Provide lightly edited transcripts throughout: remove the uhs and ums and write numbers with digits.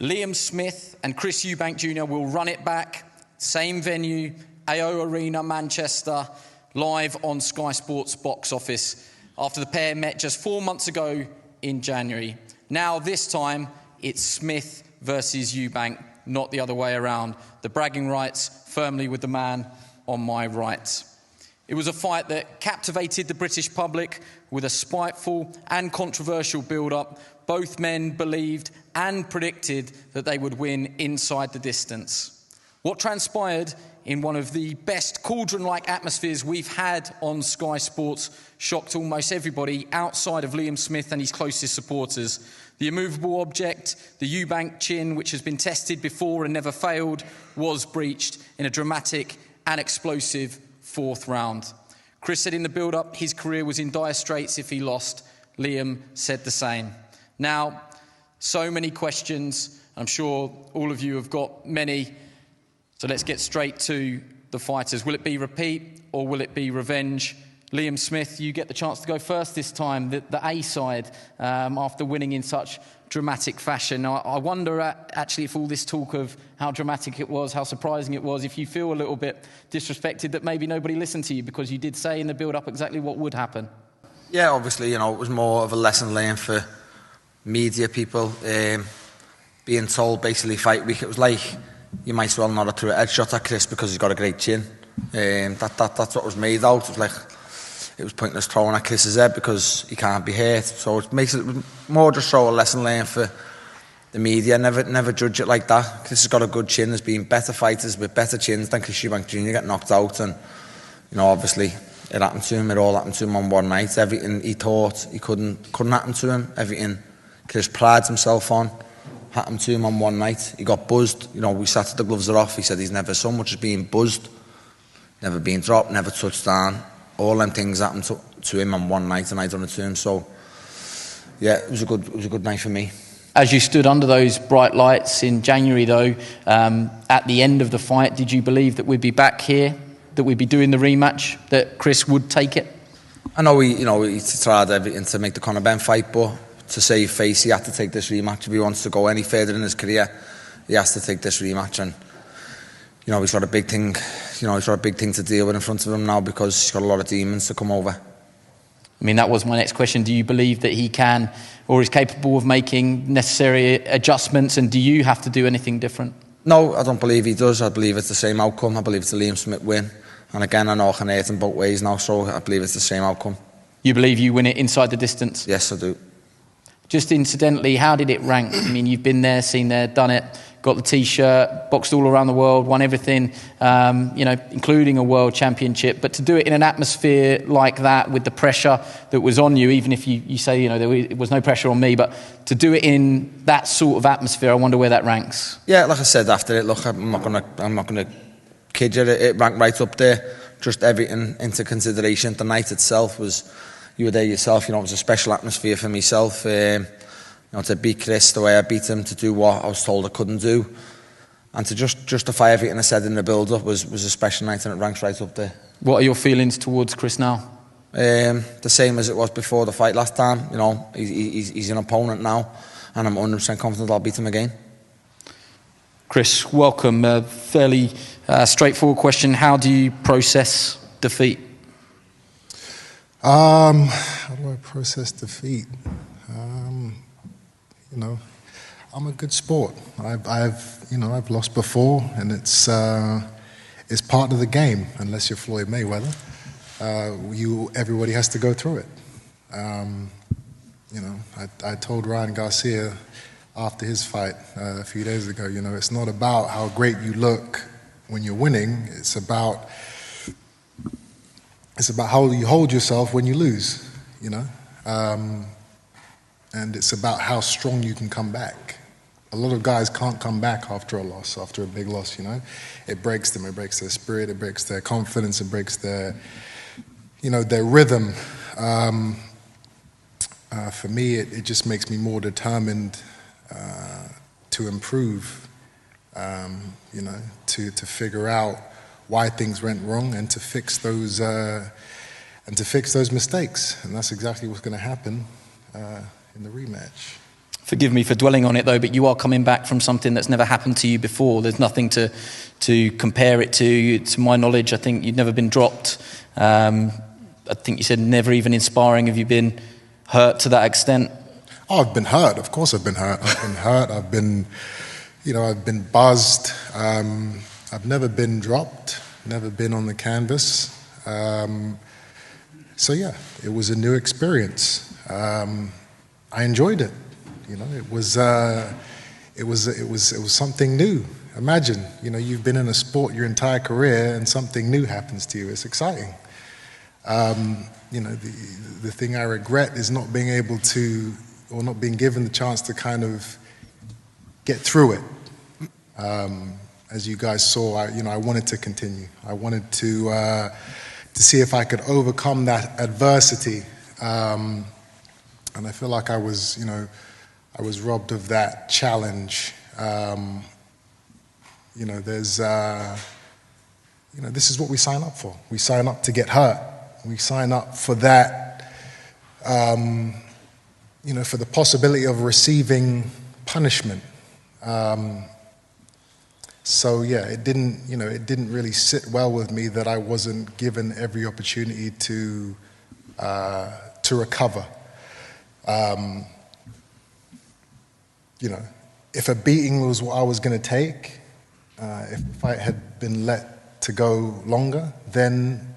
Liam Smith and Chris EUBANK Jr. will run it back. Same venue, AO Arena, Manchester, live on Sky Sports box office, after the pair met just 4 months ago in January. Now, this time, it's Smith versus EUBANK, not the other way around. The bragging rights firmly with the man on my right. It was a fight that captivated the British public with a spiteful and controversial build-up. Both men believed and predicted that they would win inside the distance. What transpired in one of the best cauldron-like atmospheres we've had on Sky Sports shocked almost everybody outside of Liam Smith and his closest supporters. The immovable object, the EUBANK chin, which has been tested before and never failed, was breached in a dramatic and explosive fourth round. Chris said in the build-up his career was in dire straits if he lost. Liam said the same. Now, so many questions. I'm sure all of you have got many. So let's get straight to the fighters. Will it be repeat or will it be revenge? Liam Smith, you get the chance to go first this time, the A side, after winning in such dramatic fashion. Now, I wonder actually if all this talk of how dramatic it was, how surprising it was, if you feel a little bit disrespected that maybe nobody listened to you because you did say in the build-up exactly what would happen. Yeah, obviously, it was more of a lesson learned for media people. Being told basically fight week, it was like you might as well not have threw a headshot at Chris because he's got a great chin. That's what it was made out. It was like it was pointless throwing at Chris's head because he can't be hurt. So it makes it more just show a lesson learned for the media. Never judge it like that. Chris has got a good chin. There's been better fighters with better chins than Chris EUBANK Jr. get knocked out, and obviously it happened to him. It all happened to him on one night. Everything he thought he couldn't happen to him. Everything Chris prides himself on happened to him on one night. He got buzzed. We sat at the gloves are off. He said he's never so much as been buzzed, never been dropped, never touched down. All them things happened to him on one night, and I done it to him. So, yeah, it was a good night for me. As you stood under those bright lights in January, though, at the end of the fight, did you believe that we'd be back here, that we'd be doing the rematch, that Chris would take it? I know he tried everything to make the Conor Ben fight, but to save face, he had to take this rematch. If he wants to go any further in his career, he has to take this rematch, and he's got a big thing. He's got a big thing to deal with in front of him now because he's got a lot of demons to come over. I mean, that was my next question. Do you believe that he can or is capable of making necessary adjustments, and do you have to do anything different? No, I don't believe he does. I believe it's the same outcome. I believe it's a Liam Smith win. And again, I know I can hurt him both ways now, so I believe it's the same outcome. You believe you win it inside the distance? Yes, I do. Just incidentally, how did it rank? I mean, you've been there, seen there, done it, got the T-shirt, boxed all around the world, won everything, including a world championship. But to do it in an atmosphere like that, with the pressure that was on you, even if you say, there was no pressure on me, but to do it in that sort of atmosphere, I wonder where that ranks. Yeah, like I said after it, look, I'm not gonna kid you, it ranked right up there. Just everything into consideration. The night itself was, you were there yourself, it was a special atmosphere for myself. To beat Chris the way I beat him, to do what I was told I couldn't do, and to just justify everything I said in the build-up was a special night, and it ranks right up there. What are your feelings towards Chris now? The same as it was before the fight last time. He's an opponent now, and I'm 100% confident I'll beat him again. Chris, welcome. A fairly straightforward question. How do you process defeat? How do I process defeat? I'm a good sport. I've lost before, and it's part of the game. Unless you're Floyd Mayweather, everybody has to go through it. I told Ryan Garcia after his fight a few days ago, it's not about how great you look when you're winning. It's about how you hold yourself when you lose. And it's about how strong you can come back. A lot of guys can't come back after a loss, after a big loss, It breaks them, it breaks their spirit, it breaks their confidence, it breaks their rhythm. For me, it just makes me more determined to improve, to figure out why things went wrong and to fix those mistakes. And that's exactly what's going to happen in the rematch. Forgive me for dwelling on it though, but you are coming back from something that's never happened to you before. There's nothing to compare it to. To my knowledge, I think you've never been dropped. I think you said never even inspiring. Have you been hurt to that extent? Oh, I've been hurt. Of course I've been hurt. I've been hurt. I've been buzzed. I've never been dropped, never been on the canvas. So yeah, it was a new experience. I enjoyed it. It was something new. Imagine, you've been in a sport your entire career and something new happens to you. It's exciting. The thing I regret is not being able to, or not being given the chance to kind of get through it. As you guys saw, I wanted to continue. I wanted to see if I could overcome that adversity. And I feel like I was robbed of that challenge. This is what we sign up for. We sign up to get hurt. We sign up for that, for the possibility of receiving punishment. So yeah, it didn't really sit well with me that I wasn't given every opportunity to recover. If a beating was what I was going to take, if the fight had been let to go longer, then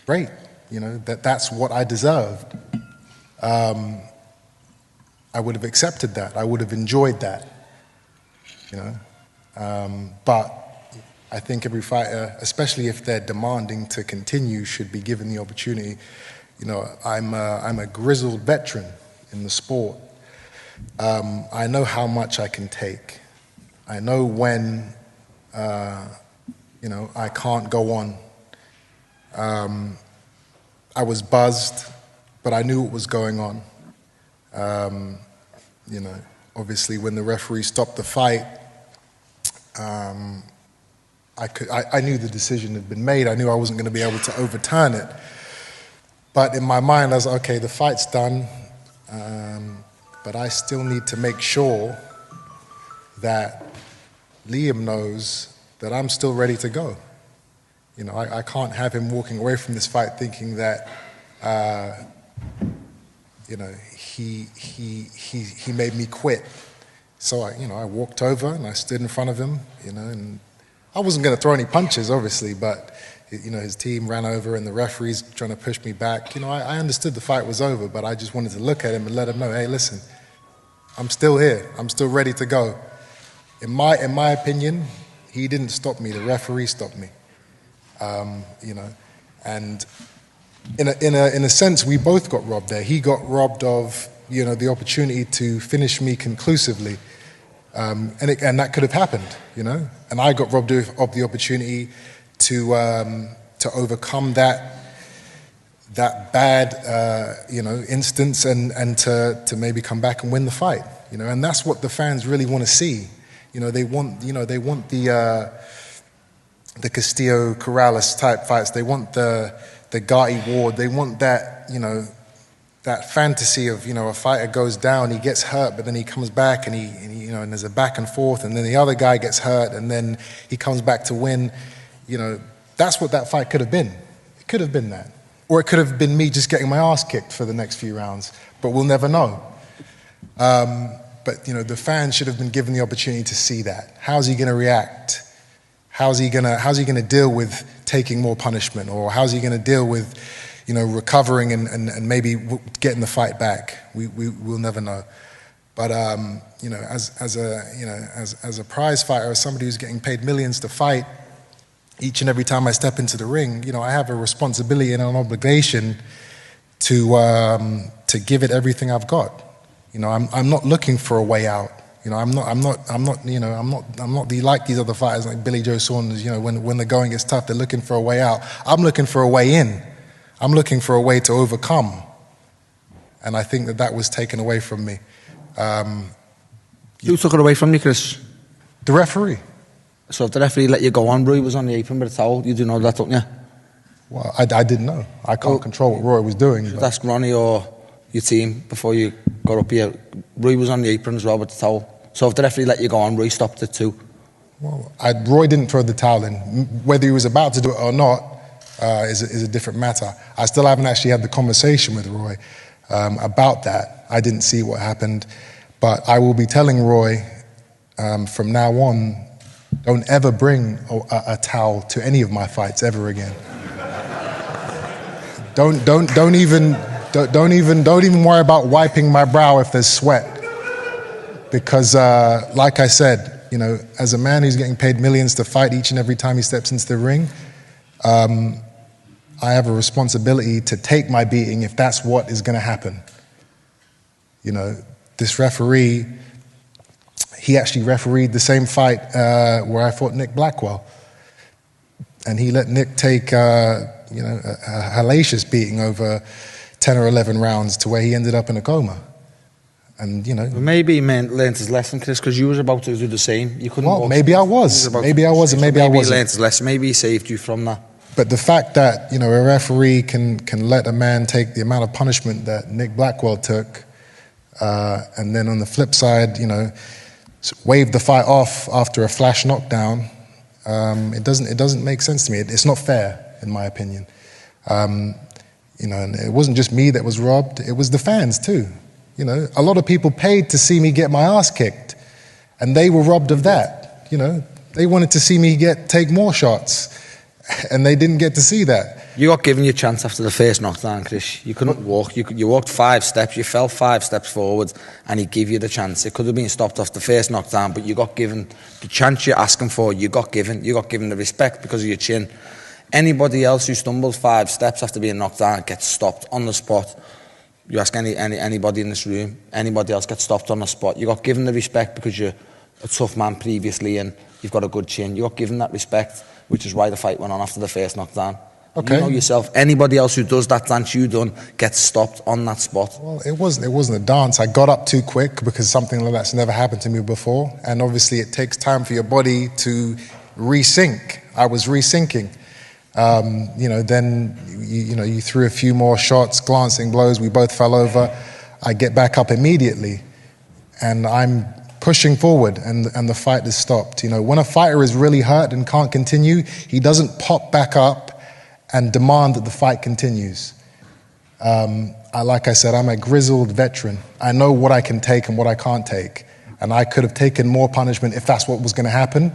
great. That's what I deserved. I would have accepted that. I would have enjoyed that. But I think every fighter, especially if they're demanding to continue, should be given the opportunity. I'm a grizzled veteran in the sport. I know how much I can take. I know when, I can't go on. I was buzzed, but I knew what was going on. Obviously when the referee stopped the fight, I knew the decision had been made. I knew I wasn't going to be able to overturn it. But in my mind, I was like, okay, the fight's done, but I still need to make sure that Liam knows that I'm still ready to go. I can't have him walking away from this fight thinking that, he made me quit. So I walked over and I stood in front of him, and I wasn't going to throw any punches, obviously, but his team ran over and the referee's trying to push me back. I understood the fight was over, but I just wanted to look at him and let him know, hey, listen, I'm still here. I'm still ready to go. In my opinion, he didn't stop me. The referee stopped me. And in a sense, we both got robbed there. He got robbed of the opportunity to finish me conclusively, and that could have happened, And I got robbed of the opportunity to overcome that bad instance and to maybe come back and win the fight, And that's what the fans really want to see. They want the Castillo Corrales type fights. They want the Gatti Ward. They want that that fantasy of a fighter goes down, he gets hurt, but then he comes back and he and there's a back and forth, and then the other guy gets hurt, and then he comes back to win. That's what that fight could have been. It could have been that, or it could have been me just getting my ass kicked for the next few rounds. But we'll never know. But the fans should have been given the opportunity to see that. How's he going to react? How's he gonna deal with taking more punishment, or how's he gonna deal with, recovering and maybe getting the fight back? We'll never know. But as a prize fighter, as somebody who's getting paid millions to fight, each and every time I step into the ring, I have a responsibility and an obligation to give it everything I've got. I'm not looking for a way out. I'm not like these other fighters like Billy Joe Saunders. When the going gets tough, they're looking for a way out. I'm looking for a way in. I'm looking for a way to overcome. And I think that was taken away from me. Who took it away from you, Chris? The referee. So if the referee let you go on, Roy was on the apron with a towel. You do know that, don't you? Well, I didn't know. I can't control what Roy was doing. Should ask Ronnie or your team before you got up here. Roy was on the apron as well with the towel. So if the referee let you go on, Roy stopped it too. Well, Roy didn't throw the towel in. Whether he was about to do it or not is a different matter. I still haven't actually had the conversation with Roy about that. I didn't see what happened. But I will be telling Roy from now on, don't ever bring a towel to any of my fights ever again. Don't even worry about wiping my brow if there's sweat. Because, like I said, you know, as a man who's getting paid millions to fight each and every time he steps into the ring, I have a responsibility to take my beating if that's what is going to happen. You know, this referee, he actually refereed the same fight where I fought Nick Blackwell. And he let Nick take, a hellacious beating over 10 or 11 rounds to where he ended up in a coma. And, you know... Maybe he learned his lesson, Chris, because you was about to do the same. You couldn't... Well, maybe I was. Maybe I was, and maybe I wasn't. Maybe he learned his lesson. Maybe he saved you from that. But the fact that, you know, a referee can let a man take the amount of punishment that Nick Blackwell took, and then on the flip side, you know, wave the fight off after a flash knockdown, it doesn't make sense to me. It's not fair, in my opinion. You know, and it wasn't just me that was robbed, it was the fans too. You know, a lot of people paid to see me get my ass kicked, and they were robbed of that. You know, they wanted to see me take more shots, and they didn't get to see that. You got given your chance after the first knockdown, Chris. You couldn't walk. You walked 5 steps. You fell 5 steps forward, and he gave you the chance. It could have been stopped off the first knockdown, but you got given the chance you're asking for. You got given the respect because of your chin. Anybody else who stumbles 5 steps after being knocked down gets stopped on the spot. You ask anybody in this room, anybody else gets stopped on the spot. You got given the respect because you're a tough man previously and you've got a good chin. You got given that respect, which is why the fight went on after the first knockdown. Okay. You know yourself, anybody else who does that dance you done gets stopped on that spot. Well, it wasn't a dance. I got up too quick because something like that's never happened to me before. And obviously it takes time for your body to resync. I was resyncing. You know, then you threw a few more shots, glancing blows. We both fell over. I get back up immediately, and I'm pushing forward, and the fight is stopped. You know, when a fighter is really hurt and can't continue, he doesn't pop back up and demand that the fight continues. Like I said, I'm a grizzled veteran. I know what I can take and what I can't take, and I could have taken more punishment if that's what was going to happen,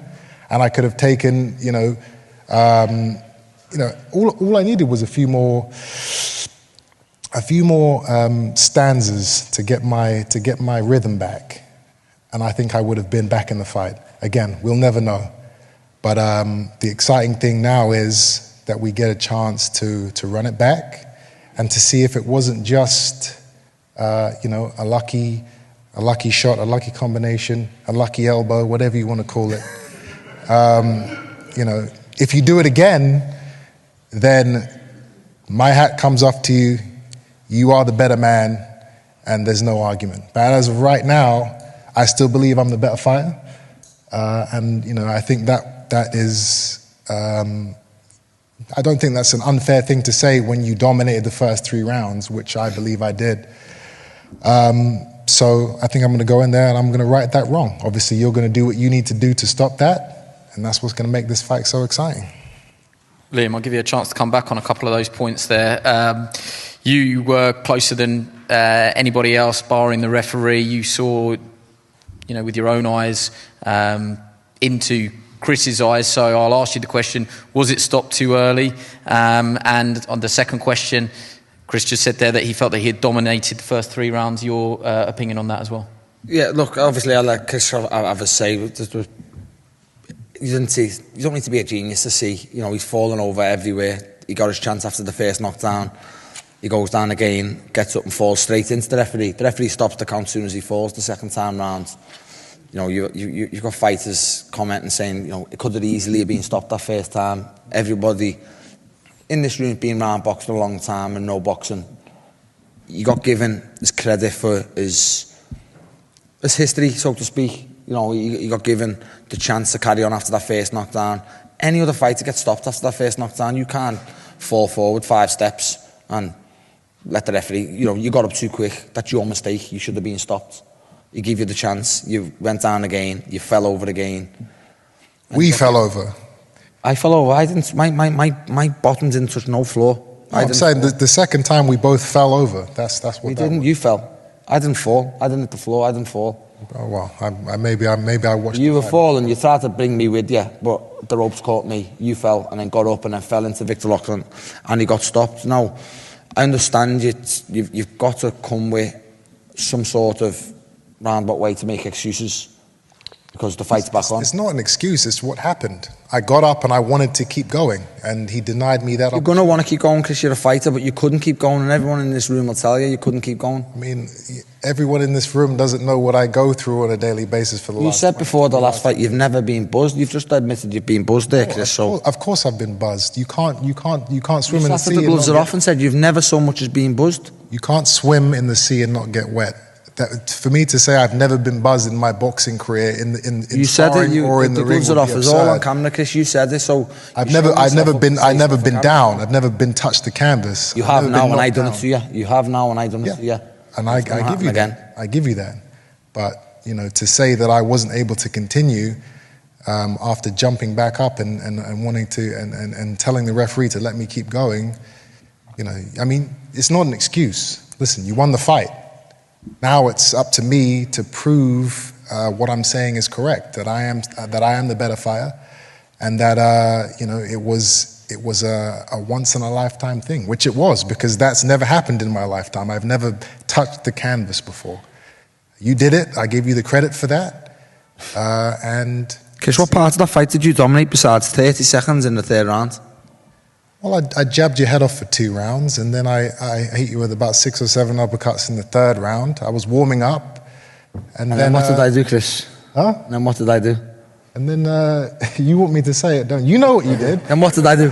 and I could have taken, all I needed was a few more stanzas to get my rhythm back, and I think I would have been back in the fight. Again, we'll never know. But the exciting thing now is that we get a chance to run it back and to see if it wasn't just a lucky shot, a lucky combination, a lucky elbow, whatever you want to call it. If you do it again, then my hat comes off to you. You are the better man, and there's no argument. But as of right now, I still believe I'm the better fighter, and I think that is. I don't think that's an unfair thing to say when you dominated the first 3 rounds, which I believe I did. So I think I'm going to go in there and I'm going to right that wrong. Obviously, you're going to do what you need to do to stop that, and that's what's going to make this fight so exciting. Liam, I'll give you a chance to come back on a couple of those points there. You were closer than anybody else, barring the referee. You saw, with your own eyes into Chris's eyes. So I'll ask you the question, was it stopped too early? And on the second question, Chris just said there that he felt that he had dominated the first 3 rounds. Your opinion on that as well? Yeah, look, obviously I let Chris have a say. You don't need to be a genius to see, he's fallen over everywhere. He got his chance after the first knockdown. He goes down again, gets up and falls straight into the referee. The referee stops the count as soon as he falls the second time round. You've got fighters commenting saying, it could have easily been stopped that first time. Everybody in this room has been round boxing a long time and no boxing. You got given his credit for his history, so to speak. He got given the chance to carry on after that first knockdown. Any other fighter gets stopped after that first knockdown. You can't fall forward 5 steps and let the referee, you got up too quick. That's your mistake. You should have been stopped. He gave you the chance. You went down again. You fell over again. We fell over. I fell over. I didn't. My bottom didn't touch no floor. No, I'm saying the second time we both fell over. That's what. We didn't. You fell. I didn't fall. I didn't hit the floor. I didn't fall. Oh well, maybe I watched. You were falling. You tried to bring me with you, but the ropes caught me. You fell and then got up and then fell into Victor Loughlin, and he got stopped. Now, I understand you've got to come with some sort of roundabout way to make excuses because the fight's back on. It's not an excuse. It's what happened. I got up and I wanted to keep going, and he denied me that. You're going to want to keep going because you're a fighter, but you couldn't keep going, and everyone in this room will tell you couldn't keep going. I mean, everyone in this room doesn't know what I go through on a daily basis for the last. You said before the last fight you've never been buzzed. You've just admitted you've been buzzed there, Chris. Of course I've been buzzed. You can't swim in the sea. The gloves are off and said you've never so much as been buzzed. You can't swim in the sea and not get wet. For me to say I've never been buzzed in my boxing career in you said it, or in the ring gloves are off. It's all on camera, Chris. You said this, so I've never been down. I've never been touched the canvas. You have now, and I done it to you. You have now, and I done it to you. And I give you that. I give you that. But to say that I wasn't able to continue after jumping back up and wanting to and telling the referee to let me keep going, I mean, it's not an excuse. Listen, you won the fight. Now it's up to me to prove what I'm saying is correct. That I am the better fighter, and that it was a once in a lifetime thing, which it was, because that's never happened in my lifetime. I've never touched the canvas before. You did it. I give you the credit for that. And Chris, what part of that fight did you dominate besides 30 seconds in the third round? Well, I jabbed your head off for 2 rounds, and then I hit you with about 6 or 7 uppercuts in the third round. I was warming up, and then what did I do, Chris? Huh? And then what did I do? And then you want me to say it, don't you? You know what you did. And what did I do?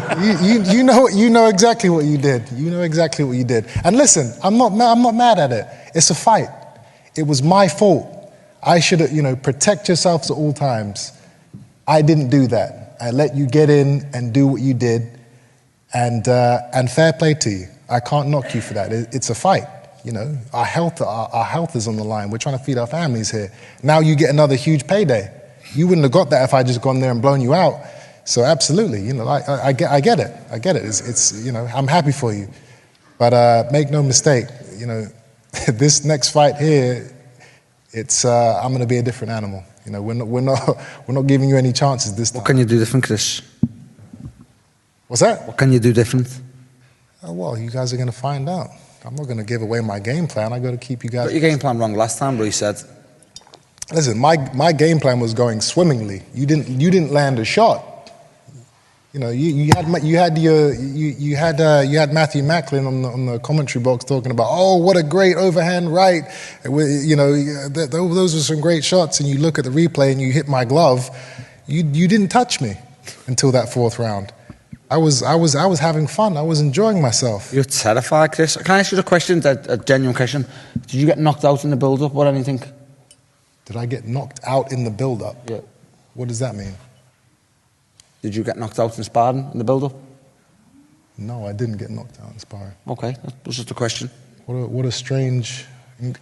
You know exactly what you did. You know exactly what you did. And listen, I'm not mad at it. It's a fight. It was my fault. I should have, protect yourselves at all times. I didn't do that. I let you get in and do what you did. And fair play to you. I can't knock you for that. It's a fight, Our health is on the line. We're trying to feed our families here. Now you get another huge payday. You wouldn't have got that if I just gone there and blown you out. So absolutely, I get it. I get it. It's I'm happy for you, but make no mistake, this next fight here, it's I'm going to be a different animal. We're not giving you any chances this time. What can you do different, Chris? What's that? What can you do different? Well, you guys are going to find out. I'm not going to give away my game plan. I got to keep you guys. Got your game plan wrong last time, bro. You said. Listen, my game plan was going swimmingly. You didn't land a shot. You had Matthew Macklin on the commentary box talking about, oh, what a great overhand right. Those were some great shots. And you look at the replay and you hit my glove. You didn't touch me until that 4th round. I was having fun. I was enjoying myself. You're terrified, Chris. Can I ask you a question, a genuine question? Did you get knocked out in the build-up or anything? Did I get knocked out in the build-up? Yeah. What does that mean? Did you get knocked out in sparring in the build-up? No, I didn't get knocked out in sparring. Okay, that was just a question. What a strange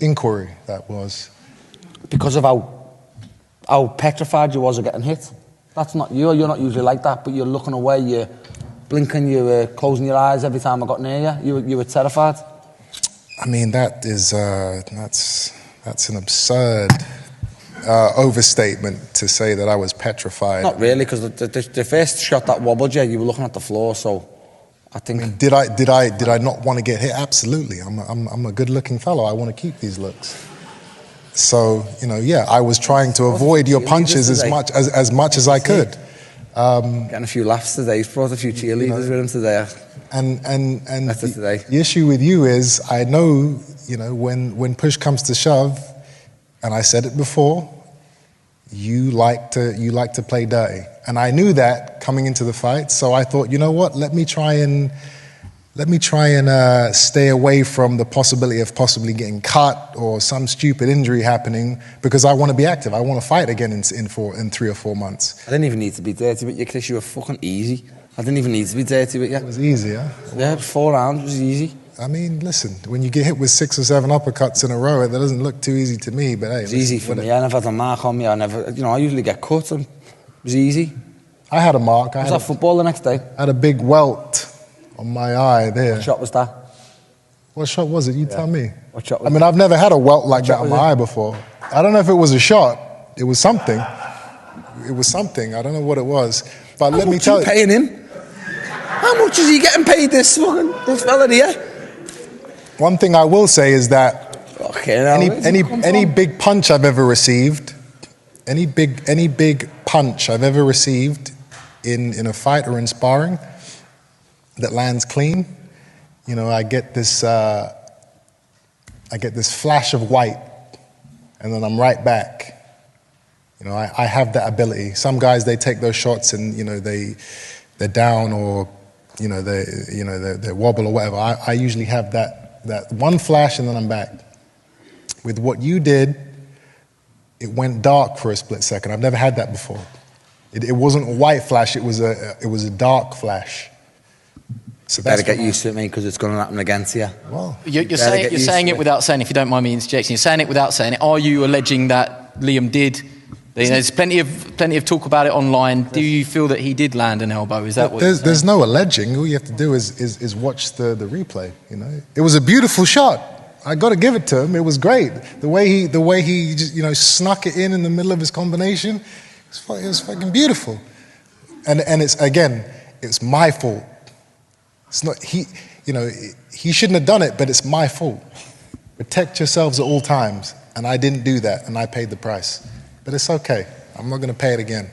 inquiry that was. Because of how petrified you was of getting hit. That's not you. You're not usually like that, but you're looking away, you're blinking, you're closing your eyes every time I got near you. You were terrified. I mean, that's an absurd overstatement to say that I was petrified. Not really, because the first shot that wobbled you were looking at the floor. So, I think. I mean, did I not want to get hit? Absolutely. I'm a good-looking fellow. I want to keep these looks. So, I was trying to avoid your punches as much as I could. Getting a few laughs today. He's brought a few cheerleaders with him today. And the issue with you is, I know, when push comes to shove, and I said it before, you like to play dirty. And I knew that coming into the fight, so I thought, you know what, let me try and stay away from the possibility of possibly getting cut or some stupid injury happening, because I want to be active. I want to fight again in 3 or 4 months. I didn't even need to be dirty with you, Chris. You were fucking easy. I didn't even need to be dirty with you. It was easy, huh? Yeah, 4 rounds was easy. I mean, listen, when you get hit with 6 or 7 uppercuts in a row, that doesn't look too easy to me, but hey. It's easy for me. I never had a mark on me. I usually get cut, and it was easy. I had a mark. I was at football the next day. I had a big welt on my eye there. What shot was that? What shot was it? You tell me. What shot was I mean, I've never had a welt like that on my eye before. I don't know if it was a shot. It was something. It was something. I don't know what it was. But let me tell you. How much are you paying him? How much is he getting paid, this fella here? One thing I will say is that any big punch I've ever received, any big punch I've ever received in a fight or in sparring that lands clean, you know, I get this flash of white, and then I'm right back. You know, I have that ability. Some guys, they take those shots and, you know, they're down, or they wobble or whatever. I usually have that one flash and then I'm back. With what you did, it went dark for a split second. I've never had that before. It wasn't a white flash. It was a dark flash. So better get used to it, mate, because it's going to happen again to you. Well, you're saying it without saying. If you don't mind me interjecting, you're saying it without saying it. Are you alleging that Liam did? There's plenty of talk about it online. Do you feel that he did land an elbow? Is that what you're saying? There's no alleging. All you have to do is watch the replay. You know, it was a beautiful shot. I got to give it to him. It was great. The way he just, you know, snuck it in the middle of his combination. It was fucking beautiful. And it's my fault. It's not he shouldn't have done it, but it's my fault. Protect yourselves at all times, and I didn't do that, and I paid the price. But it's okay. I'm not going to pay it again.